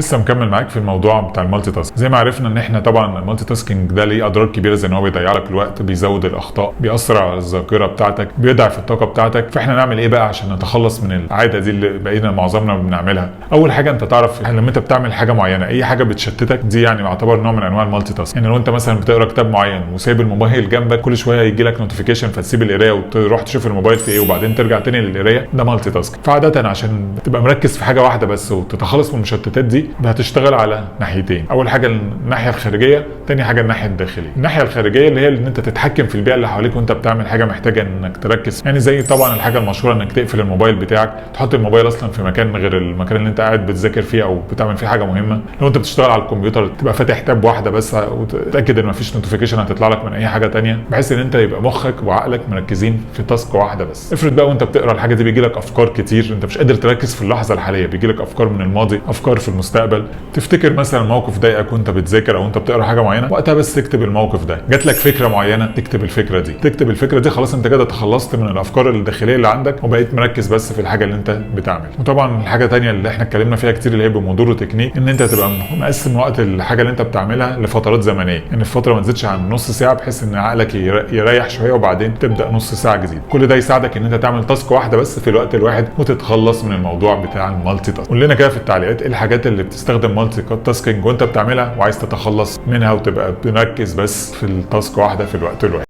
لسه مكمل معاك في الموضوع بتاع المالتي تاسك. زي ما عرفنا ان احنا طبعا المالتي تاسكينج ده ليه اضرار كبيره، زي ان هو بيضيع لك الوقت، بيزود الاخطاء، بيأثر على الذاكره بتاعتك، بيضعف الطاقه بتاعتك. فاحنا نعمل ايه بقى عشان نتخلص من العاده دي اللي بقينا معظمنا بنعملها؟ اول حاجه انت تعرف لما انت بتعمل حاجه معينه، اي حاجه بتشتتك دي يعني يعتبر نوع من انواع المالتي تاسك. يعني لو انت مثلا بتقرا كتاب معين وسايب الموبايل جنبك، كل شويه يجي لك نوتيفيكيشن فتسيب القرايه وتروح تشوف الموبايل في ايه وبعدين ترجع تاني للقرايه، ده مالتي تاسك. فعاده عشان تبقى مركز في حاجه واحده بس وتتخلص من المشتتات دي، هتشتغل على ناحيتين. اول حاجه الناحيه الخارجيه، تاني حاجه الناحيه الداخليه. الناحيه الخارجيه اللي هي ان انت تتحكم في البيئه اللي حواليك وانت بتعمل حاجه محتاجه انك تركز، يعني زي طبعا الحاجه المشهوره انك تقفل الموبايل بتاعك، تحط الموبايل اصلا في مكان غير المكان اللي انت قاعد بتذاكر فيه او بتعمل فيه حاجه مهمه. لو انت بتشتغل على الكمبيوتر تبقى فاتح تاب واحده بس وتتاكد ان مفيش نوتيفيكيشن هتطلع لك من اي حاجه تانية، بحيث ان انت يبقى مخك وعقلك مركزين في تاسك واحده بس. افرض بقى وانت بتقرا الحاجه دي بيجي لك افكار كتير، انت مش قادر تركز في اللحظه الحاليه، بيجي لك افكار من الماضي، افكار في المستقبل، تفتكر مثلا موقف ضايقك وانت بتذاكر او انت بتقرا حاجه معينه، وقتها بس تكتب الموقف ده. جات لك فكره معينه، تكتب الفكره دي. تكتب الفكره دي، خلاص انت كده تخلصت من الافكار الداخليه اللي عندك وبقيت مركز بس في الحاجه اللي انت بتعمل. وطبعا الحاجه الثانيه اللي احنا اتكلمنا فيها كتير اللي هي بمودور تكنيك، ان انت تبقى مقسم وقت الحاجه اللي انت بتعملها لفترات زمنيه، يعني الفتره ما تزيدش عن نص ساعه بحيث ان عقلك يريح شويه وبعدين تبدا نص ساعه جديد. كل ده يساعدك ان انت تعمل تاسك واحده بس في الوقت الواحد وتتخلص من الموضوع بتاع المالتي تاسك. قول لنا كده في التعليقات ايه الحاجات اللي بتستخدم مالتي تاسكينج وانت بتعملها وعايز تتخلص منها وتبقى مركز بس في التاسك واحده في الوقت الواحد.